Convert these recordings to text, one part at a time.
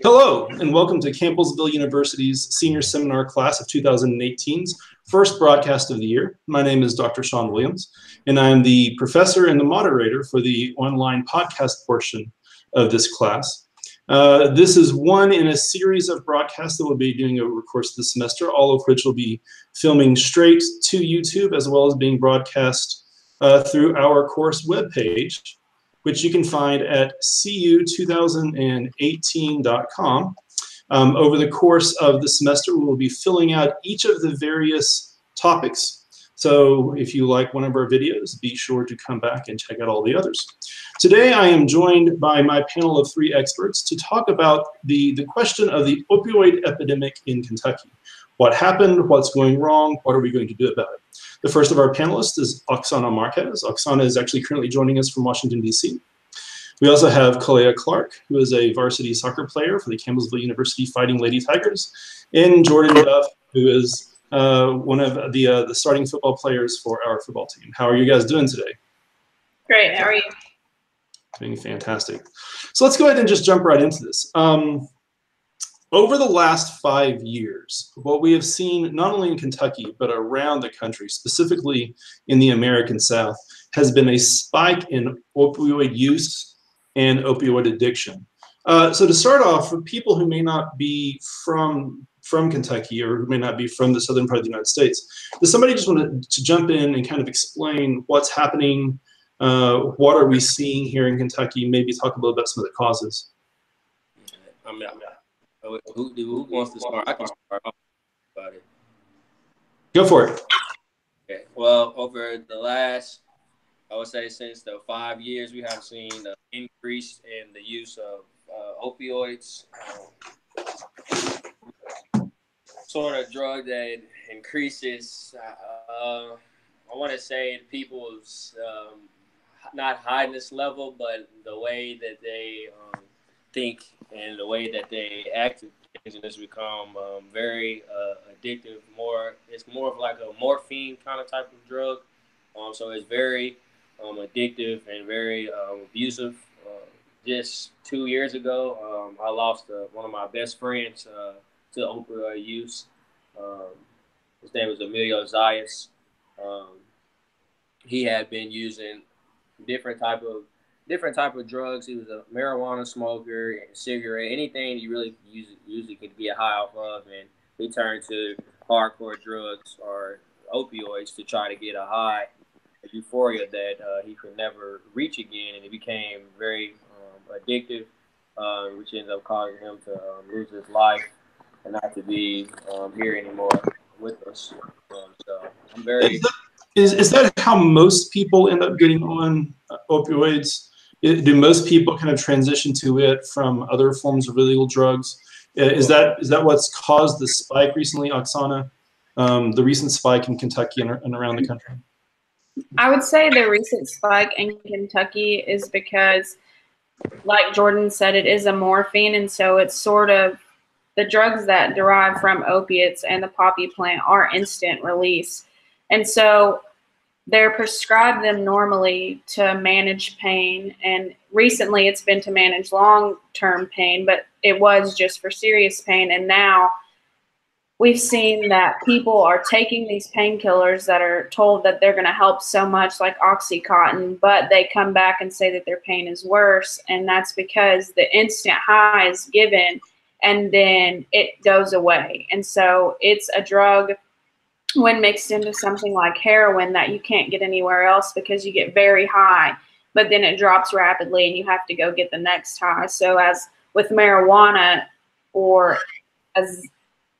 Hello, and welcome to Campbellsville University's Senior Seminar Class of 2018's first broadcast of the year. My name is Dr. Sean Williams, and I'm the professor and the moderator for the online podcast portion of this class. This is one in a series of broadcasts that we'll be doing over the course of the semester, all of which will be filming straight to YouTube, as well as being broadcast through our course webpage, which you can find at cu2018.com. Over the course of the semester, we will be filling out each of the various topics. So if you like one of our videos, be sure to come back and check out all the others. Today, I am joined by my panel of three experts to talk about the question of the opioid epidemic in Kentucky. What happened? What's going wrong? What are we going to do about it? The first of our panelists is Oksana Marquez. Oksana is actually currently joining us from Washington, D.C. We also have Kalea Clark, who is a varsity soccer player for the Campbellsville University Fighting Lady Tigers, and Jordan Duff, who is one of the starting football players for our football team. How are you guys doing today? Great. How are you? Doing fantastic. So let's go ahead and just jump right into this. Over the last 5 years, what we have seen, not only in Kentucky, but around the country, specifically in the American South, has been a spike in opioid use and opioid addiction. So to start off, for people who may not be from Kentucky or who may not be from the southern part of the United States, does somebody just want to jump in and kind of explain what's happening? What are we seeing here in Kentucky? Maybe talk a little about some of the causes. Who wants to start? I can start off about it. Go for it. Okay. Well, over the last, I would say since the 5 years, we have seen an increase in the use of opioids, sort of drug that increases, I want to say, people's not highness level, but the way that they think and the way that they act, and it's become very addictive. It's more of like a morphine kind of type of drug. So it's very addictive and very abusive. Just 2 years ago, I lost one of my best friends to opioid use. His name was Emilio Zayas. He had been using different type of drugs. He was a marijuana smoker and cigarette, anything you really usually could get high off of, and he turned to hardcore drugs or opioids to try to get a high, a euphoria that he could never reach again, and it became very addictive, which ended up causing him to lose his life and not to be here anymore with us. So I'm very. Is that how most people end up getting on opioids? Do most people kind of transition to it from other forms of illegal drugs? Is that what's caused the spike recently, Oksana? The recent spike in Kentucky and around the country? I would say the recent spike in Kentucky is because, like Jordan said, it is a morphine, and so it's sort of the drugs that derive from opiates and the poppy plant are instant release. And so they're prescribed them normally to manage pain, and recently it's been to manage long-term pain, but it was just for serious pain. And now we've seen that people are taking these painkillers that are told that they're going to help so much, like Oxycontin, but they come back and say that their pain is worse, and that's because the instant high is given and then it goes away. And so it's a drug, when mixed into something like heroin, that you can't get anywhere else because you get very high, but then it drops rapidly and you have to go get the next high. So as with marijuana or as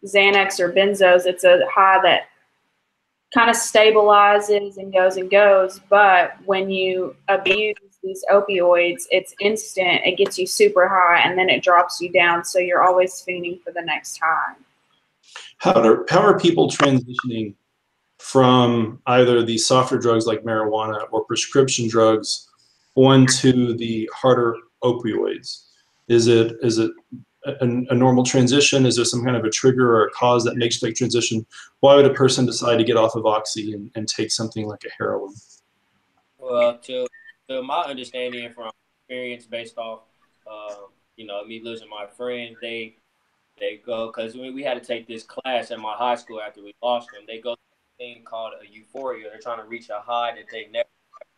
Xanax or benzos, it's a high that kind of stabilizes and goes. But when you abuse these opioids, it's instant. It gets you super high and then it drops you down. So you're always fiending for the next high. How are people transitioning from either the softer drugs like marijuana or prescription drugs onto the harder opioids? Is it a normal transition? Is there some kind of a trigger or a cause that makes that transition? Why would a person decide to get off of Oxy and take something like a heroin? Well, to my understanding from experience based off you know, me losing my friend, they go, because we had to take this class at my high school after we lost them. They go through a thing called a euphoria. They're trying to reach a high that they never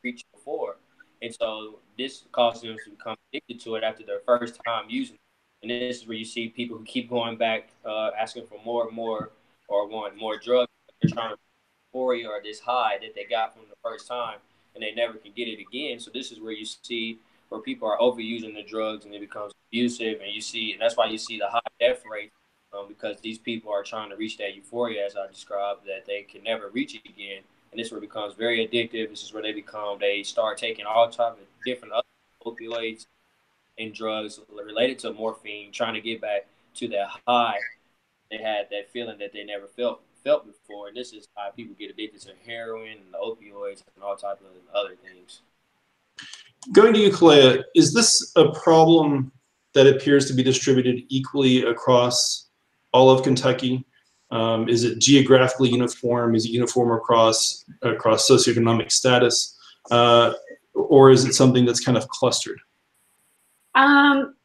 reached before. And so this causes them to become addicted to it after their first time using it. And this is where you see people who keep going back, asking for more and more, or want more drugs. They're trying to euphoria or this high that they got from the first time, and they never can get it again. So this is where you see where people are overusing the drugs and it becomes abusive, and that's why you see the high death rate, because these people are trying to reach that euphoria, as I described, that they can never reach it again. And this is where it becomes very addictive. This is where they start taking all types of different other opioids and drugs related to morphine, trying to get back to that high they had, that feeling that they never felt before. And this is how people get addicted to heroin and the opioids and all types of other things. Going to you, Kalea, is this a problem that appears to be distributed equally across all of Kentucky? Is it geographically uniform? Is it uniform across socioeconomic status? Or is it something that's kind of clustered?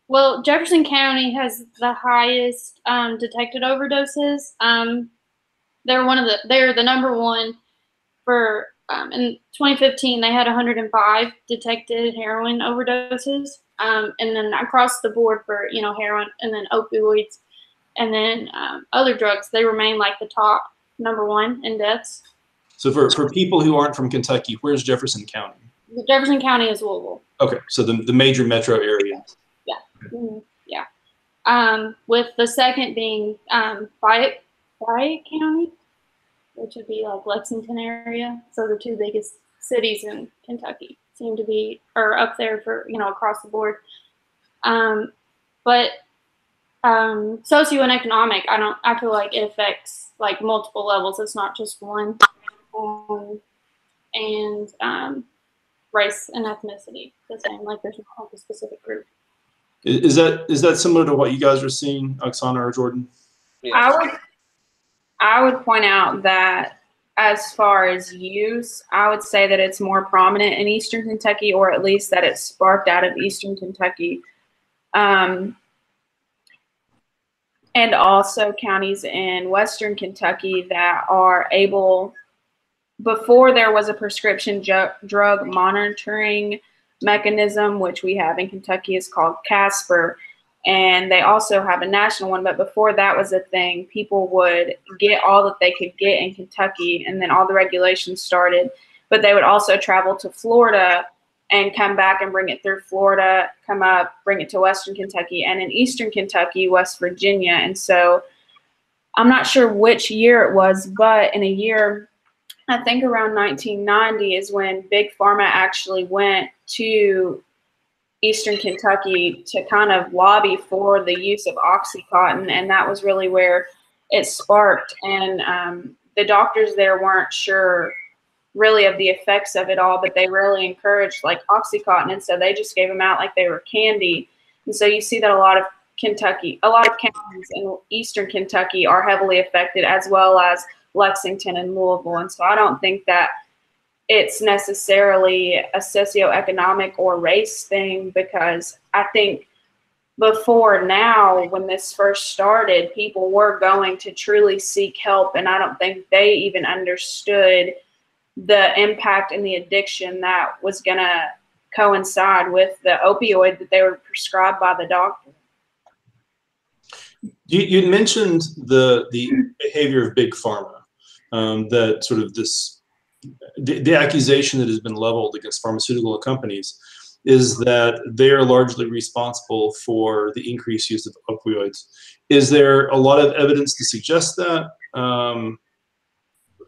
Well, Jefferson County has the highest detected overdoses. They're the number one for in 2015. They had 105 detected heroin overdoses, and then across the board for heroin and then opioids and then other drugs, they remain like the top number one in deaths. So for people who aren't from Kentucky, where's Jefferson County? Jefferson County is Louisville. Okay, so the major metro area. Yeah. Mm-hmm. Yeah. With the second being Fayette County, which would be like Lexington area. So the two biggest cities in Kentucky seem to be up there for across the board. But socio and economic, I feel like it affects like multiple levels. It's not just one. And race and ethnicity, the same. Like there's not a specific group. Is that similar to what you guys are seeing, Oksana or Jordan? Yeah. I would point out that as far as use, I would say that it's more prominent in Eastern Kentucky, or at least that it's sparked out of Eastern Kentucky. And also counties in Western Kentucky that are able, before there was a prescription drug monitoring mechanism, which we have in Kentucky, is called CASPR. And they also have a national one, but before that was a thing, people would get all that they could get in Kentucky, and then all the regulations started. But they would also travel to Florida and come back and bring it through Florida, come up, bring it to Western Kentucky, and in Eastern Kentucky, West Virginia. And so I'm not sure which year it was, but in a year, I think around 1990 is when Big Pharma actually went to Eastern Kentucky to kind of lobby for the use of Oxycontin, and that was really where it sparked. And the doctors there weren't sure really of the effects of it all, but they really encouraged like Oxycontin, and so they just gave them out like they were candy. And so you see that a lot of counties in Eastern Kentucky are heavily affected, as well as Lexington and Louisville. And so I don't think that it's necessarily a socioeconomic or race thing, because I think before now, when this first started, people were going to truly seek help, and I don't think they even understood the impact and the addiction that was going to coincide with the opioid that they were prescribed by the doctor. You mentioned the behavior of Big Pharma, that sort of the accusation that has been leveled against pharmaceutical companies is that they are largely responsible for the increased use of opioids. Is there a lot of evidence to suggest that?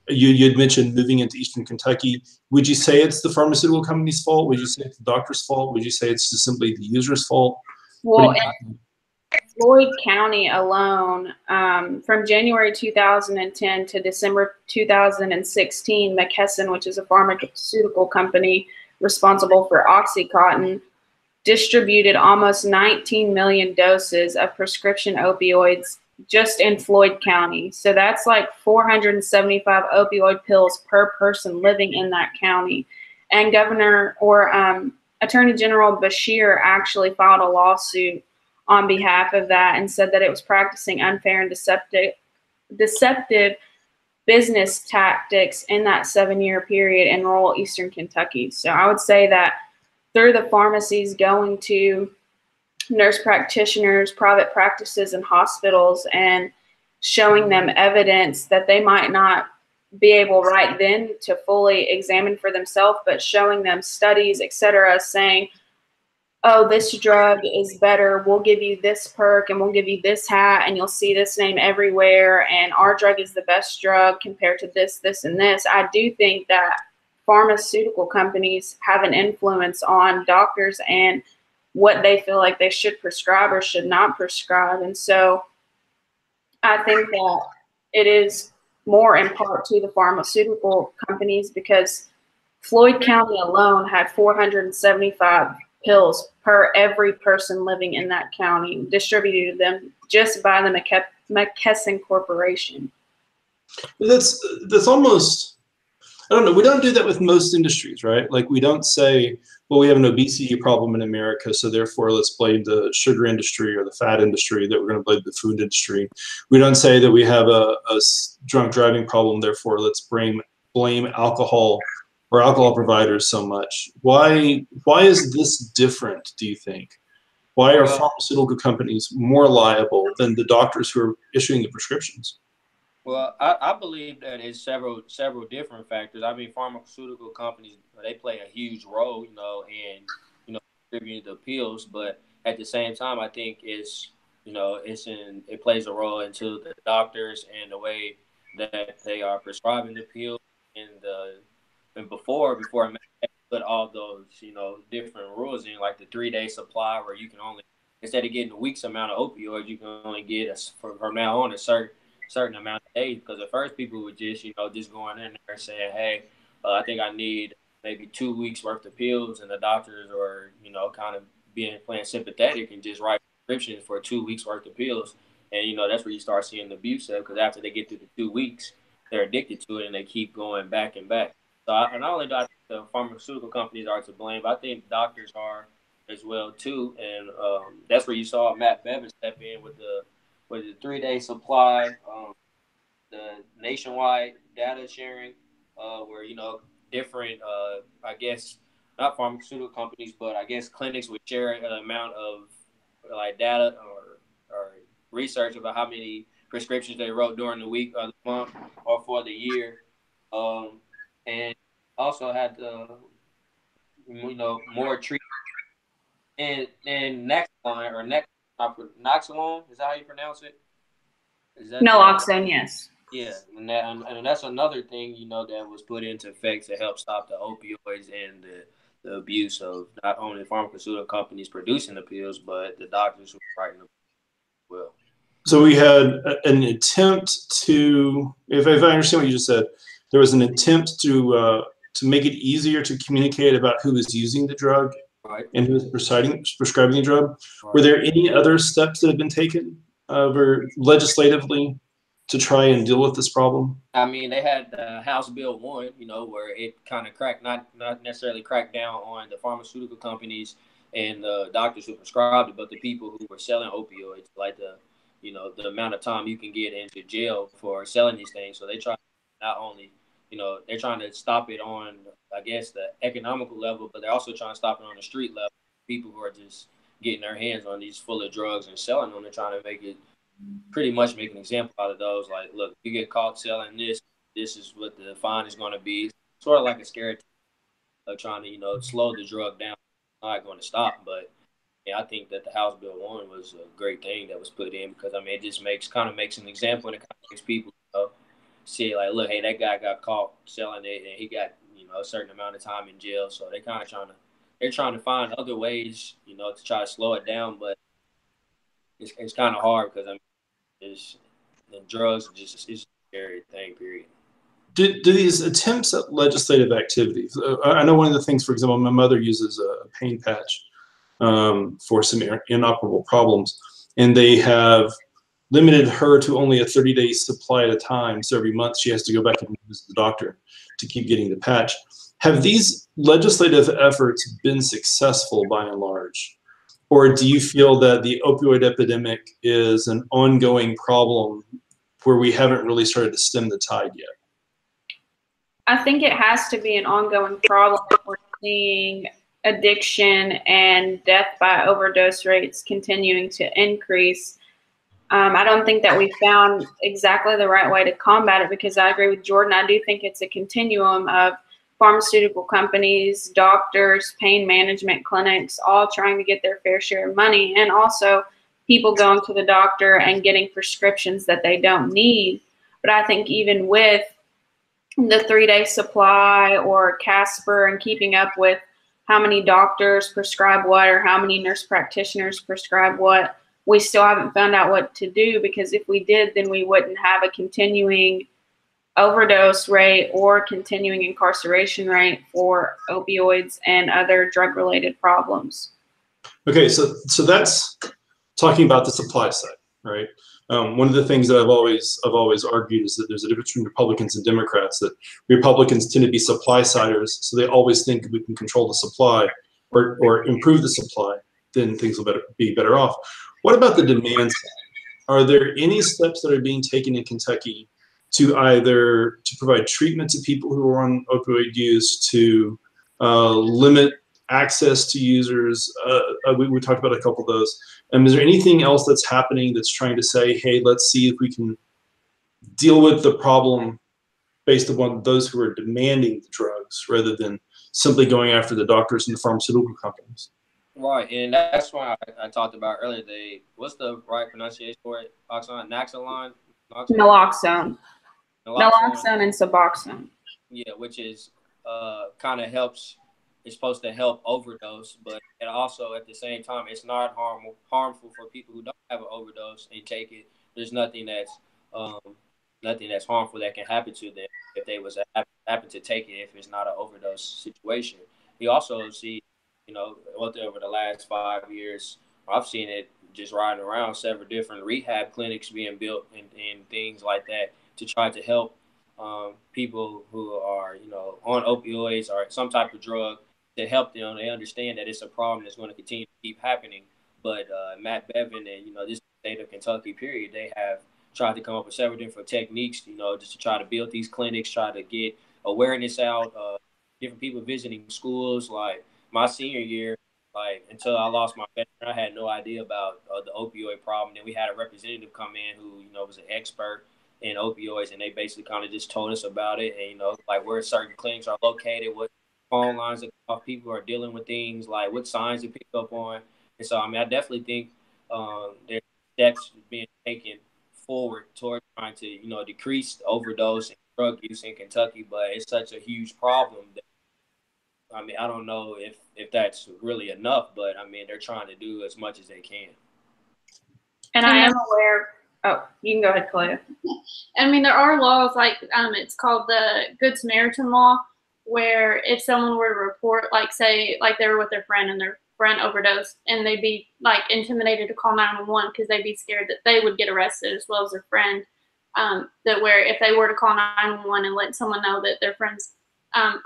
You had mentioned moving into Eastern Kentucky. Would you say it's the pharmaceutical company's fault? Would you say it's the doctor's fault? Would you say it's just simply the user's fault? Well, in Floyd County alone, from January 2010 to December 2016, McKesson, which is a pharmaceutical company responsible for Oxycontin, distributed almost 19 million doses of prescription opioids just in Floyd County. So that's like 475 opioid pills per person living in that county. And Attorney General Beshear actually filed a lawsuit on behalf of that and said that it was practicing unfair and deceptive business tactics in that 7-year period in rural Eastern Kentucky. So I would say that through the pharmacies going to nurse practitioners, private practices, and hospitals and showing them evidence that they might not be able right then to fully examine for themselves, but showing them studies, etc., saying, oh, this drug is better, we'll give you this perk and we'll give you this hat and you'll see this name everywhere, and our drug is the best drug compared to this, this, and this. I do think that pharmaceutical companies have an influence on doctors and what they feel like they should prescribe or should not prescribe. And so I think that it is more in part to the pharmaceutical companies, because Floyd County alone had 475 pills per every person living in that county distributed to them just by the McKesson Corporation. That's almost, I don't know, we don't do that with most industries, right? Like, we don't say, well, we have an obesity problem in America, so therefore let's blame the sugar industry or the fat industry, that we're going to blame the food industry. We don't say that we have a drunk driving problem, therefore let's blame alcohol or alcohol providers so much. Why is this different, do you think? Why are pharmaceutical companies more liable than the doctors who are issuing the prescriptions? Well, I believe that it's several different factors. I mean, pharmaceutical companies, they play a huge role, in distributing the pills. But at the same time, I think it plays a role into the doctors and the way that they are prescribing the pills, and before they put all those different rules in, like the 3-day supply, where you can only, instead of getting a week's amount of opioids, you can only get from now on a certain amount of days. Because at first people would just going in there saying, hey, I think I need maybe 2 weeks worth of pills, and the doctors are kind of playing sympathetic and just write prescriptions for 2 weeks worth of pills. And that's where you start seeing the abuse of, because after they get through the 2 weeks, they're addicted to it and they keep going back and back. So not only do I think the pharmaceutical companies are to blame, but I think doctors are as well too. And that's where you saw Matt Bevin step in with the 3-day supply, the nationwide data sharing, where different, I guess not pharmaceutical companies, but I guess clinics would share an amount of like data or research about how many prescriptions they wrote during the week or the month or for the year, and also had more treatment and Naloxone, is that how you pronounce it? Naloxone, yes. Yeah, and that's another thing that was put into effect to help stop the opioids and the abuse of not only pharmaceutical companies producing the pills, but the doctors who were writing them as well. So we had an attempt to, if I understand what you just said, there was an attempt to make it easier to communicate about who was using the drug, right, and who was prescribing the drug. Right. Were there any other steps that have been taken legislatively to try and deal with this problem? I mean, they had House Bill 1, where it kind of not necessarily cracked down on the pharmaceutical companies and the doctors who prescribed it, but the people who were selling opioids, like the amount of time you can get into jail for selling these things. So they try not only, they're trying to stop it on, I guess, the economical level, but they're also trying to stop it on the street level. People who are just getting their hands on these full of drugs and selling them, they're trying to pretty much make an example out of those. Like, look, you get caught selling this is what the fine is going to be. Sort of like a scare of trying to, slow the drug down. It's not going to stop, but yeah, I think that the House Bill 1 was a great thing that was put in, because it just makes an example, and it kind of makes people see, like, look, hey, that guy got caught selling it and he got a certain amount of time in jail. So they're kind of trying to find other ways to try to slow it down, but it's kind of hard, because the drugs it's a scary thing, period. Do these attempts at legislative activities, I know one of the things, for example, my mother uses a pain patch for some inoperable problems, and they have limited her to only a 30-day supply at a time. So every month she has to go back and visit the doctor to keep getting the patch. Have these legislative efforts been successful by and large? Or do you feel that the opioid epidemic is an ongoing problem where we haven't really started to stem the tide yet? I think it has to be an ongoing problem if we're seeing addiction and death by overdose rates continuing to increase. I don't think that we found exactly the right way to combat it, because I agree with Jordan. I do think it's a continuum of pharmaceutical companies, doctors, pain management clinics, all trying to get their fair share of money, and also people going to the doctor and getting prescriptions that they don't need. But I think even with the 3-day supply or Casper and keeping up with how many doctors prescribe what or how many nurse practitioners prescribe what, we still haven't found out what to do, because if we did, then we wouldn't have a continuing overdose rate or continuing incarceration rate for opioids and other drug-related problems. Okay, so that's talking about the supply side, right? One of the things that I've always argued is that there's a difference between Republicans and Democrats. That Republicans tend to be supply siders, so they always think if we can control the supply or improve the supply, then things will be better off. What about the demand side? Are there any steps that are being taken in Kentucky to either to provide treatment to people who are on opioid use, to limit access to users? We talked about a couple of those. Is there anything else that's happening that's trying to say, hey, let's see if we can deal with the problem based upon those who are demanding the drugs rather than simply going after the doctors and the pharmaceutical companies? Right, and that's why I talked about earlier. What's the right pronunciation for it? Naloxone And Suboxone. Yeah, which is kind of helps. It's supposed to help overdose, but it also at the same time it's not harmful for people who don't have an overdose and take it. There's nothing that's harmful that can happen to them if they was happen to take it if it's not an overdose situation. You also see, over the last 5 years, I've seen it just riding around several different rehab clinics being built and things like that to try to help people who are, on opioids or some type of drug, to help them. They understand that it's a problem that's going to continue to keep happening. But Matt Bevin and, this state of Kentucky, period, they have tried to come up with several different techniques, just to try to build these clinics, try to get awareness out, different people visiting schools. Like my senior year, until I lost my best friend, I had no idea about the opioid problem. Then we had a representative come in who, was an expert in opioids, and they basically kind of just told us about it and, where certain clinics are located, what phone lines of people are dealing with things, like what signs to pick up on. And so, I definitely think there's steps being taken forward toward trying to, decrease the overdose and drug use in Kentucky, but it's such a huge problem that, I don't know if that's really enough, but they're trying to do as much as they can. And I am aware. Oh, you can go ahead, Claudia. There are laws it's called the Good Samaritan Law, where if someone were to report, say they were with their friend and their friend overdosed, and they'd be intimidated to call 911 because they'd be scared that they would get arrested as well as their friend. That where if they were to call 911 and let someone know that their friend's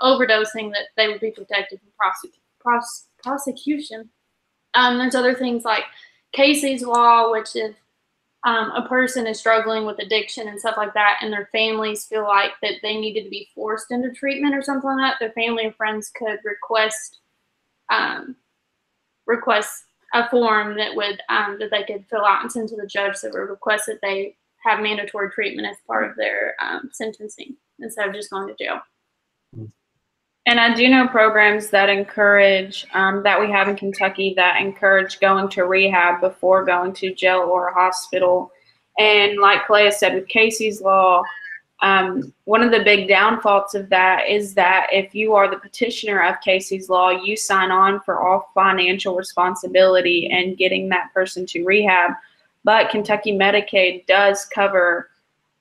overdosing, that they would be protected from prosecution. There's other things like Casey's Law, which if a person is struggling with addiction and stuff like that, and their families feel like that they needed to be forced into treatment or something like that, their family and friends could request a form that would that they could fill out and send to the judge that would request that they have mandatory treatment as part of their sentencing instead of just going to jail. And I do know programs that encourage, that we have in Kentucky, that encourage going to rehab before going to jail or a hospital. And like Clea said, with Casey's Law, one of the big downfalls of that is that if you are the petitioner of Casey's Law, you sign on for all financial responsibility in getting that person to rehab. But Kentucky Medicaid does cover,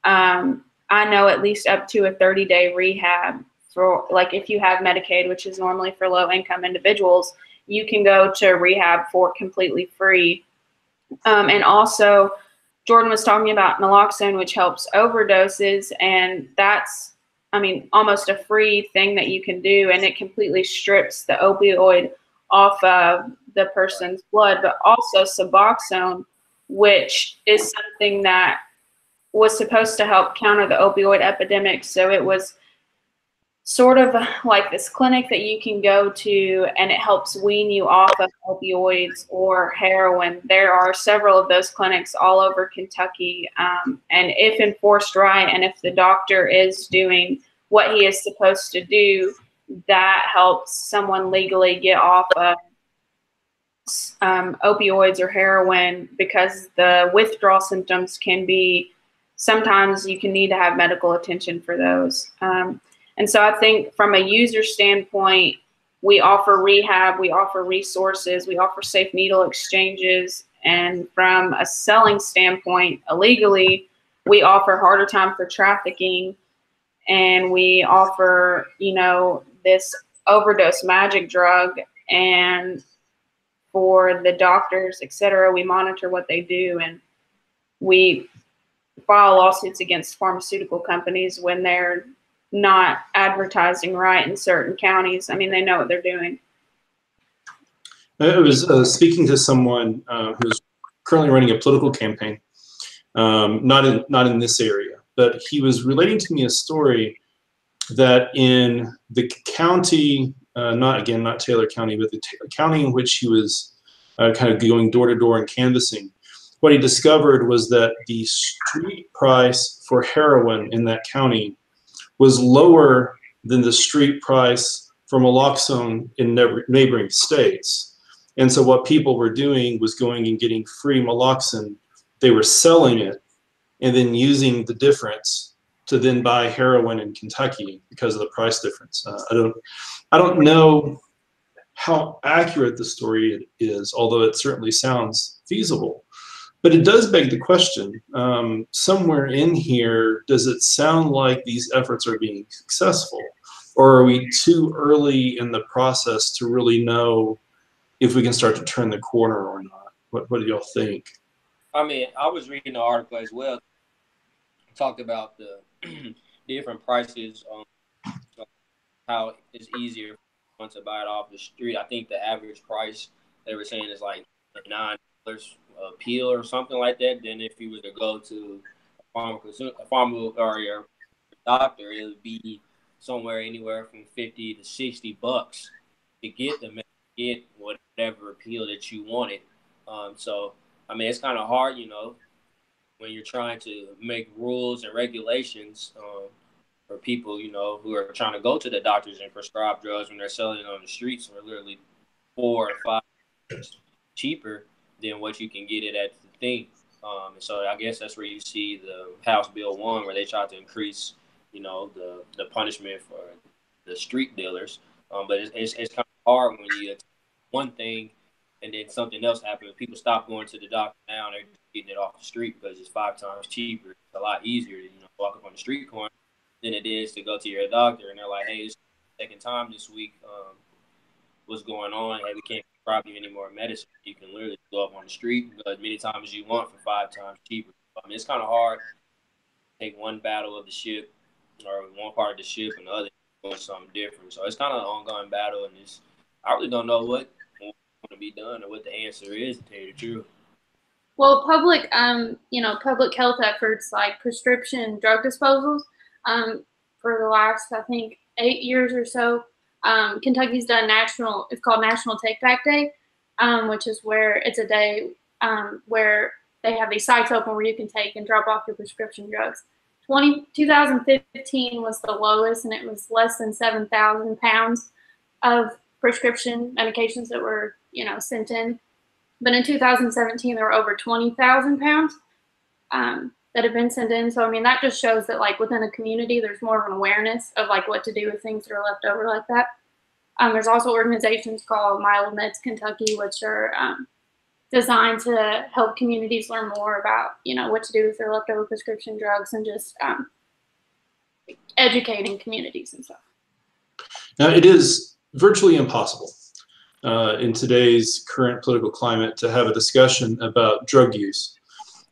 I know, at least up to a 30-day rehab. For if you have Medicaid, which is normally for low-income individuals, you can go to rehab for completely free. And also, Jordan was talking about naloxone, which helps overdoses, and that's, almost a free thing that you can do, and it completely strips the opioid off of the person's blood, but also Suboxone, which is something that was supposed to help counter the opioid epidemic. So it was sort of like this clinic that you can go to, and it helps wean you off of opioids or heroin. There are several of those clinics all over Kentucky, and if enforced right, and if the doctor is doing what he is supposed to do, that helps someone legally get off of opioids or heroin, because the withdrawal symptoms can be, sometimes you can need to have medical attention for those. And so I think from a user standpoint, we offer rehab, we offer resources, we offer safe needle exchanges. And from a selling standpoint, illegally, we offer harder time for trafficking. And we offer, you know, this overdose magic drug. And for the doctors, et cetera, we monitor what they do. And we file lawsuits against pharmaceutical companies when they're not advertising right in certain counties. I mean, they know what they're doing. I was speaking to someone who's currently running a political campaign, not in this area, but he was relating to me a story that in the county, not Taylor County, but the county in which he was kind of going door to door and canvassing, what he discovered was that the street price for heroin in that county was lower than the street price for naloxone in neighboring states. And so what people were doing was going and getting free naloxone. They were selling it and then using the difference to then buy heroin in Kentucky because of the price difference. I don't know how accurate the story is, although it certainly sounds feasible. But it does beg the question, somewhere in here, does it sound like these efforts are being successful? Or are we too early in the process to really know if we can start to turn the corner or not? What do y'all think? I mean, I was reading the article as well. It talked about the different prices on how it's easier to buy it off the street. I think the average price they were saying is like $9 a pill or something like that. Then if you were to go to a pharma or your doctor, it would be somewhere anywhere from $50 to $60 to get whatever pill that you wanted. So I mean, it's kind of hard, you know, when you're trying to make rules and regulations for people, you know, who are trying to go to the doctors and prescribe drugs when they're selling it on the streets for literally 4 or 5 times cheaper than what you can get it at the thing. And so I guess that's where you see the House Bill 1, where they tried to increase, you know, the punishment for the street dealers. But it's kind of hard when you one thing and then something else happens. People stop going to the doctor now and they're just getting it off the street because it's 5 times cheaper. It's a lot easier to, you know, walk up on the street corner than it is to go to your doctor and they're like, hey, it's the second time this week. What's going on? Hey, we can't prescribe you any more medicine. You can literally go up on the street and go as many times as you want for 5 times cheaper. I mean, it's kind of hard to take one battle of the ship or one part of the ship and the other doing something different. So it's kind of an ongoing battle, and I really don't know what going to be done or what the answer is, to tell you the truth. Well, public health efforts like prescription drug disposals, for the last, I think, 8 years or so, Kentucky's done it's called National Take Back Day, which is where it's a day where they have these sites open where you can take and drop off your prescription drugs. 2015 was the lowest, and it was less than 7,000 pounds of prescription medications that were, you know, sent in. But in 2017, there were over 20,000 pounds that have been sent in. So, I mean, that just shows that, like, within a community, there's more of an awareness of, like, what to do with things that are left over like that. There's also organizations called Mile Meds Kentucky, which are designed to help communities learn more about, you know, what to do with their leftover prescription drugs and just educating communities and stuff. Now, it is virtually impossible in today's current political climate to have a discussion about drug use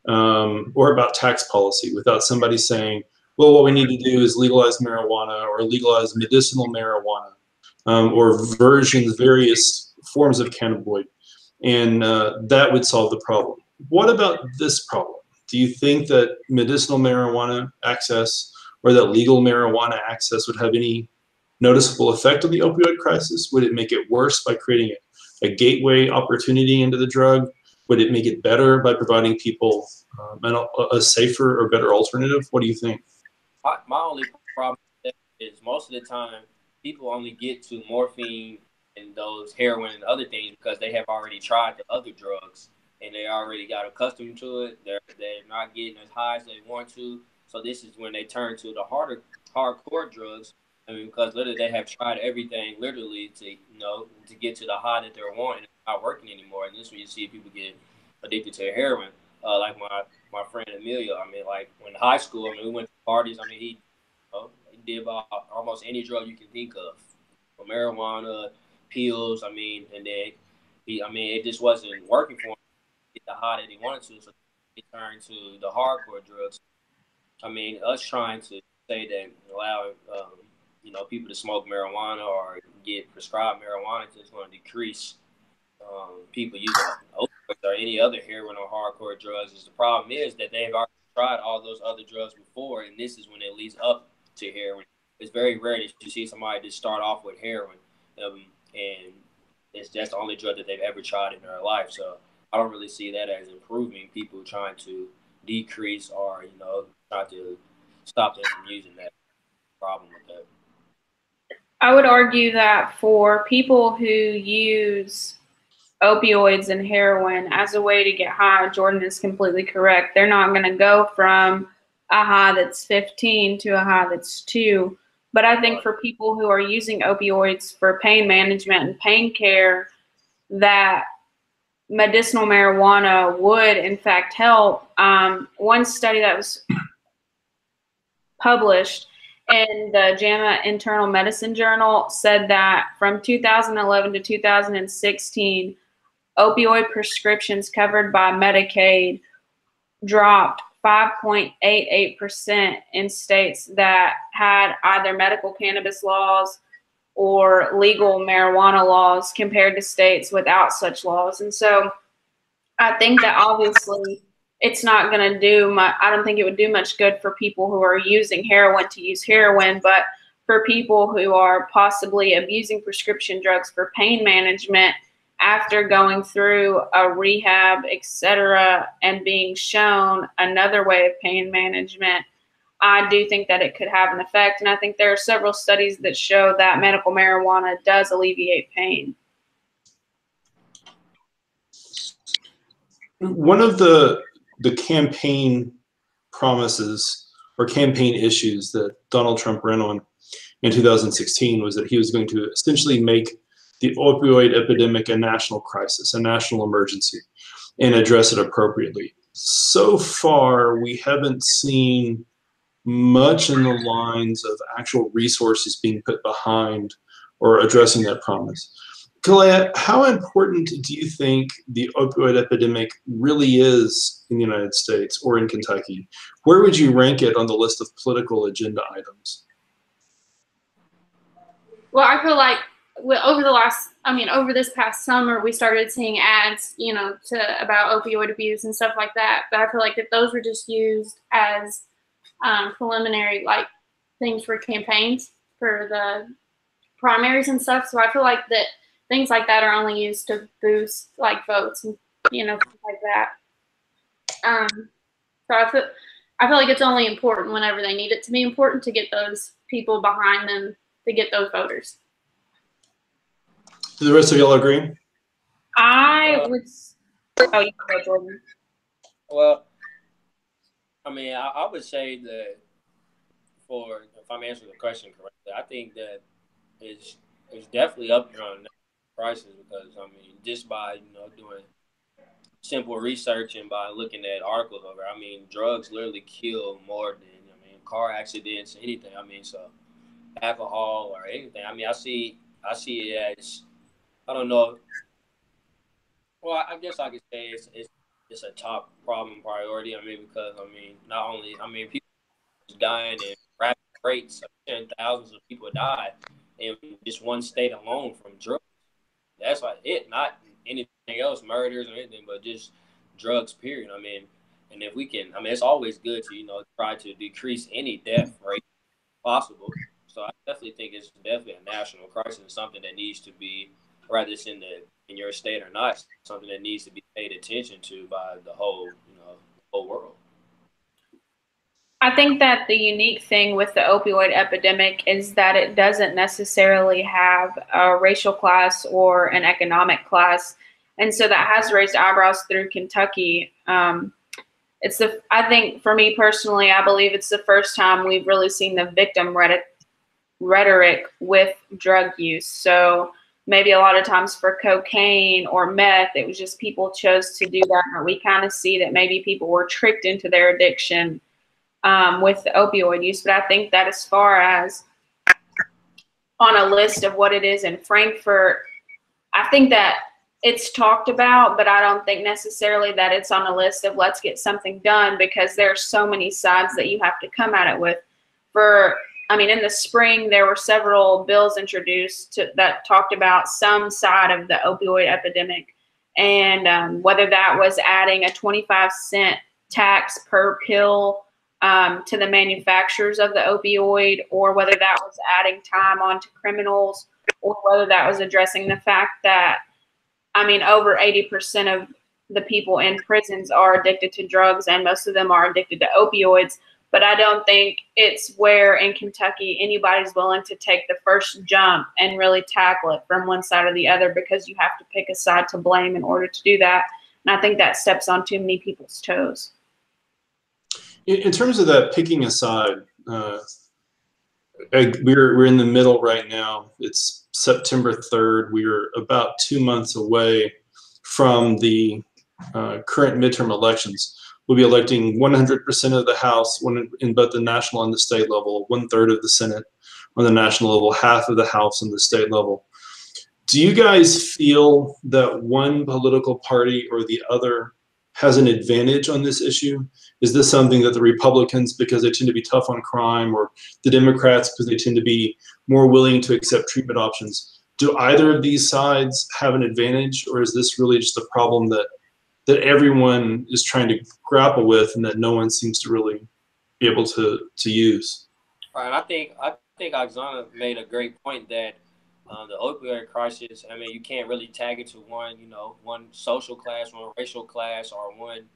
or about tax policy without somebody saying, well, what we need to do is legalize marijuana or legalize medicinal marijuana or various forms of cannabinoid, and that would solve the problem. What about this problem? Do you think that medicinal marijuana access or that legal marijuana access would have any noticeable effect on the opioid crisis? Would it make it worse by creating a gateway opportunity into the drug? Would it make it better by providing people a safer or better alternative? What do you think? My only problem is most of the time people only get to morphine and those heroin and other things because they have already tried the other drugs and they already got accustomed to it. They're not getting as high as they want to. So this is when they turn to the hardcore drugs. I mean, because literally they have tried everything literally to get to the high that they're wanting. It's not working anymore. And this is when you see people get addicted to heroin. Like my friend Emilio. I mean, like when in high school, I mean, we went to parties. I mean, he did about almost any drug you can think of, from marijuana, pills. I mean, and then it just wasn't working for him to get the high that he wanted to, so he turned to the hardcore drugs. I mean, us trying to say that allow people to smoke marijuana or get prescribed marijuana is going to decrease people using opioids or any other heroin or hardcore drugs. The problem is that they've already tried all those other drugs before, and this is when it leads up to heroin. It's very rare that you see somebody just start off with heroin, and it's just the only drug that they've ever tried in their life. So I don't really see that as improving people trying to decrease or try to stop them from using that. Problem with that. I would argue that for people who use opioids and heroin as a way to get high, Jordan is completely correct. They're not going to go from a high that's 15 to a high that's 2. But I think for people who are using opioids for pain management and pain care, that medicinal marijuana would in fact help. One study that was published in the JAMA Internal Medicine Journal said that from 2011 to 2016, opioid prescriptions covered by Medicaid dropped 5.88% in states that had either medical cannabis laws or legal marijuana laws compared to states without such laws. And so I think that obviously it's not going to do much. I don't think it would do much good for people who are using heroin to use heroin, but for people who are possibly abusing prescription drugs for pain management after going through a rehab, etc., and being shown another way of pain management, I do think that it could have an effect. And I think there are several studies that show that medical marijuana does alleviate pain. One of the campaign promises or campaign issues that Donald Trump ran on in 2016 was that he was going to essentially make the opioid epidemic a national crisis, a national emergency, and address it appropriately. So far, we haven't seen much in the lines of actual resources being put behind or addressing that promise. Kalea, how important do you think the opioid epidemic really is in the United States or in Kentucky? Where would you rank it on the list of political agenda items? Well, I feel like over this past summer, we started seeing ads, about opioid abuse and stuff like that. But I feel like that those were just used as preliminary, things for campaigns for the primaries and stuff. So I feel like that things like that are only used to boost votes and stuff like that. So I feel like it's only important whenever they need it to be important to get those people behind them to get those voters. Do the rest of y'all agree? I would. Oh, you go, Jordan. Well, I mean, I would say that if I'm answering the question correctly, I think that it's definitely up there on prices because, I mean, just by, doing simple research and by looking at articles over, I mean, drugs literally kill more than, car accidents, anything. I mean, so alcohol or anything. I mean, I see it as, I don't know. Well, I guess I could say it's a top problem priority. I mean, because, not only, people are dying in rapid rates, thousands of people die in just one state alone from drugs. that's like it, not anything else, murders or anything, but just drugs, period. I mean, and if we can, I mean, it's always good to, try to decrease any death rate possible. So I definitely think it's definitely a national crisis, something that needs to be, whether it's in your state or not, something that needs to be paid attention to by the whole, whole world. I think that the unique thing with the opioid epidemic is that it doesn't necessarily have a racial class or an economic class. And so that has raised eyebrows through Kentucky. I think for me personally, I believe it's the first time we've really seen the victim rhetoric with drug use. So maybe a lot of times for cocaine or meth, it was just people chose to do that. But we kind of see that maybe people were tricked into their addiction with the opioid use. But I think that as far as on a list of what it is in Frankfurt, I think that it's talked about, but I don't think necessarily that it's on a list of let's get something done, because there's so many sides that you have to come at it with. In the spring, there were several bills introduced that talked about some side of the opioid epidemic, and whether that was adding a 25-cent tax per pill to the manufacturers of the opioid, or whether that was adding time onto criminals, or whether that was addressing the fact that, over 80% of the people in prisons are addicted to drugs, and most of them are addicted to opioids. But I don't think it's where in Kentucky anybody's willing to take the first jump and really tackle it from one side or the other, because you have to pick a side to blame in order to do that. And I think that steps on too many people's toes. In terms of that picking a side, we're in the middle right now. It's September 3rd. We're about 2 months away from the current midterm elections. We'll be electing 100% of the House in both the national and the state level, 1/3 of the Senate on the national level, half of the House on the state level. Do you guys feel that one political party or the other has an advantage on this issue? Is this something that the Republicans, because they tend to be tough on crime, or the Democrats because they tend to be more willing to accept treatment options? Do either of these sides have an advantage, or is this really just a problem that everyone is trying to grapple with and that no one seems to really be able to use? Right. I think Oksana made a great point that the opioid crisis, you can't really tag it to one social class, one racial class, or one,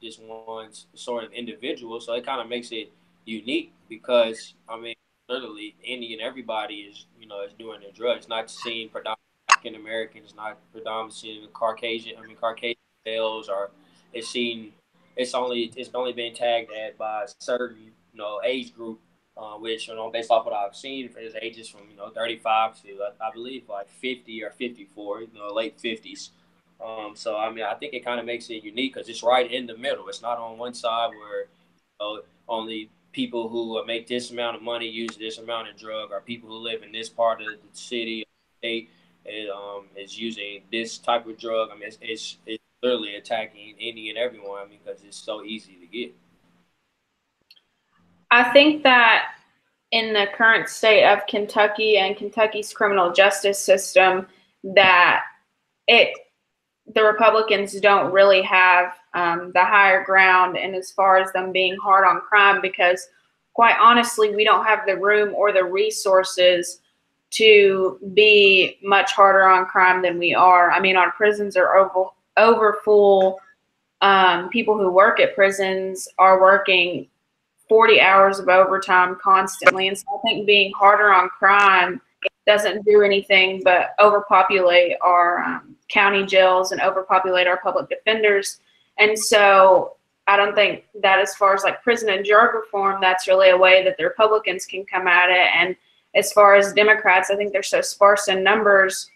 just one sort of individual. So it kind of makes it unique, because, literally any and everybody is doing their drugs. It's not seen predominantly African Americans, not predominantly seen Caucasian males, or it's only been tagged at by a certain age group, which based off what I've seen, is ages from 35 to I believe like 50 or 54, late 50s. So I think it kind of makes it unique because it's right in the middle. It's not on one side where only people who make this amount of money use this amount of drug, or people who live in this part of the city or state is using this type of drug. It's literally attacking any and everyone, because it's so easy to get. I think that in the current state of Kentucky and Kentucky's criminal justice system, that the Republicans don't really have the higher ground, and as far as them being hard on crime, because quite honestly, we don't have the room or the resources to be much harder on crime than we are. Our prisons are over full. People who work at prisons are working 40 hours of overtime constantly. And so I think being harder on crime doesn't do anything but overpopulate our county jails and overpopulate our public defenders. And so I don't think that as far as like prison and drug reform, that's really a way that the Republicans can come at it. And as far as Democrats, I think they're so sparse in numbers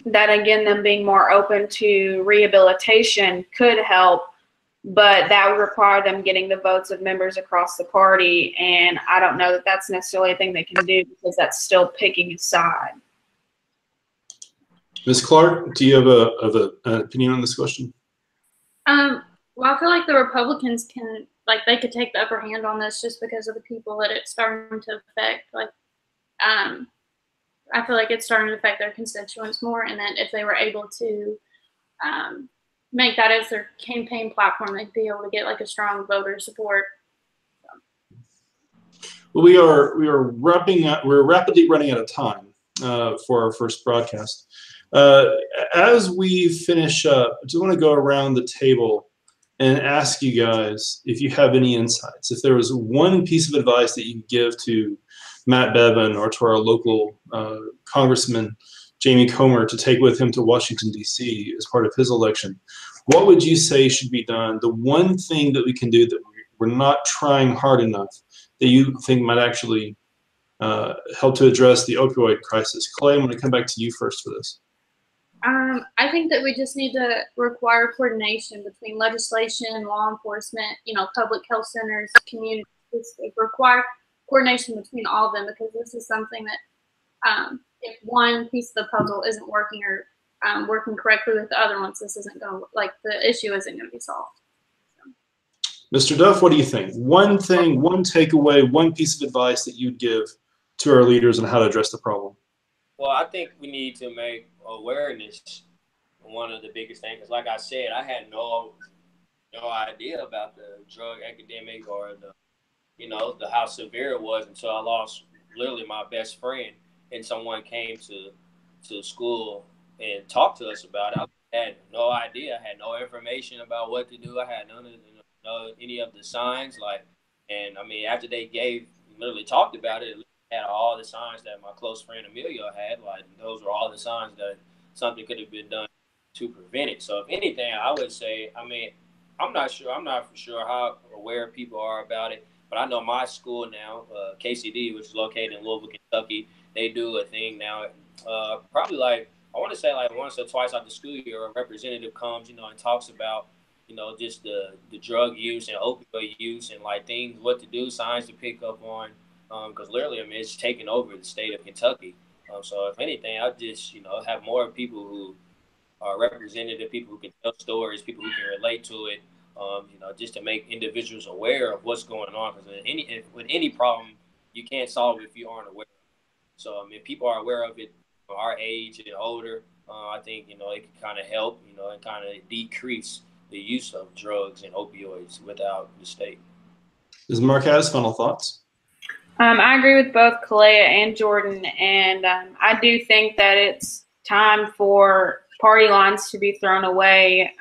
that, again, them being more open to rehabilitation could help, but that would require them getting the votes of members across the party. And I don't know that that's necessarily a thing they can do, because that's still picking a side. Ms. Clark, do you have an opinion on this question? Well, I feel like the Republicans they could take the upper hand on this just because of the people that it's starting to affect. I feel like it's starting to affect their constituents more, and that if they were able to make that as their campaign platform, they'd be able to get like a strong voter support. Well, we are wrapping up. We're rapidly running out of time for our first broadcast. As we finish up, I just want to go around the table and ask you guys if you have any insights. If there was one piece of advice that you could give to Matt Bevin or to our local Congressman Jamie Comer to take with him to Washington, D.C. as part of his election, what would you say should be done? The one thing that we can do that we're not trying hard enough that you think might actually help to address the opioid crisis? Clay, I'm going to come back to you first for this. I think that we just need to require coordination between legislation, law enforcement, public health centers, communities. Require coordination between all of them, because this is something that if one piece of the puzzle isn't working or working correctly with the other ones, this isn't going to, the issue isn't going to be solved. Mr. Duff, what do you think? One thing, one takeaway, one piece of advice that you'd give to our leaders on how to address the problem? Well, I think we need to make awareness one of the biggest things. Because like I said, I had no idea about the drug epidemic or the how severe it was until I lost literally my best friend, and someone came to school and talked to us about it. I had no idea. I had no information about what to do. I had none of any of the signs. And I mean, after they literally talked about it had all the signs that my close friend Emilio had. Those were all the signs that something could have been done to prevent it. So if anything, I would say, I mean, I'm not for sure how aware people are about it, but I know my school now, KCD, which is located in Louisville, Kentucky, they do a thing now. Probably I want to say once or twice out the school year, a representative comes, and talks about, just the drug use and opioid use and things, what to do, signs to pick up on. Because literally, I mean, it's taken over the state of Kentucky. So if anything, I just, have more people who are representative, people who can tell stories, people who can relate to it, just to make individuals aware of what's going on. Because with any problem, you can't solve it if you aren't aware. So, I mean, people are aware of it, our age and older, I think, it can kind of help, and kind of decrease the use of drugs and opioids without the state. Ms. Marquez, final thoughts? I agree with both Kalea and Jordan, and I do think that it's time for party lines to be thrown away,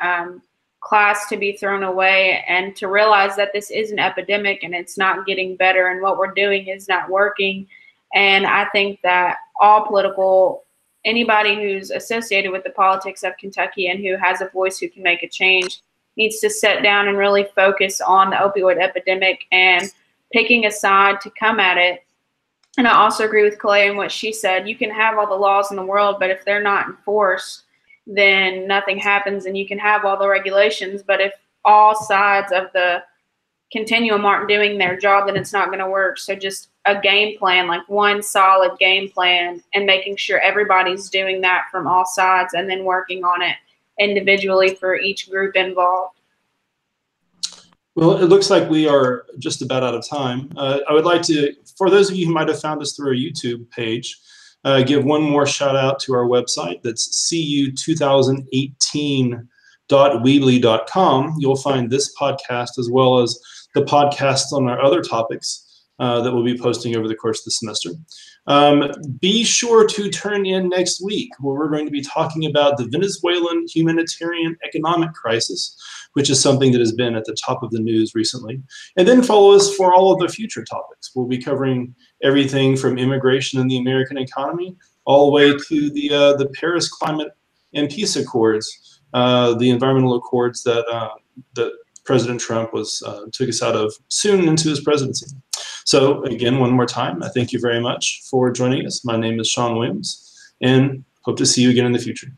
class to be thrown away, and to realize that this is an epidemic and it's not getting better, and what we're doing is not working. And I think that anybody who's associated with the politics of Kentucky and who has a voice who can make a change needs to sit down and really focus on the opioid epidemic and picking a side to come at it. And I also agree with Kalea and what she said. You can have all the laws in the world, but if they're not enforced, then nothing happens. And you can have all the regulations, but if all sides of the continuum aren't doing their job, then it's not going to work. So just a game plan, one solid game plan, and making sure everybody's doing that from all sides, and then working on it individually for each group involved. Well, it looks like we are just about out of time. I would like to, for those of you who might have found us through our YouTube page, give one more shout out to our website. That's cu2018.weebly.com. You'll find this podcast as well as the podcasts on our other topics that we'll be posting over the course of the semester. Be sure to turn in next week, where we're going to be talking about the Venezuelan humanitarian economic crisis, which is something that has been at the top of the news recently. And then follow us for all of the future topics. We'll be covering everything from immigration and the American economy all the way to the Paris Climate and Peace Accords, the environmental accords that President Trump took us out of soon into his presidency. So again, one more time, I thank you very much for joining us. My name is Sean Williams, and hope to see you again in the future.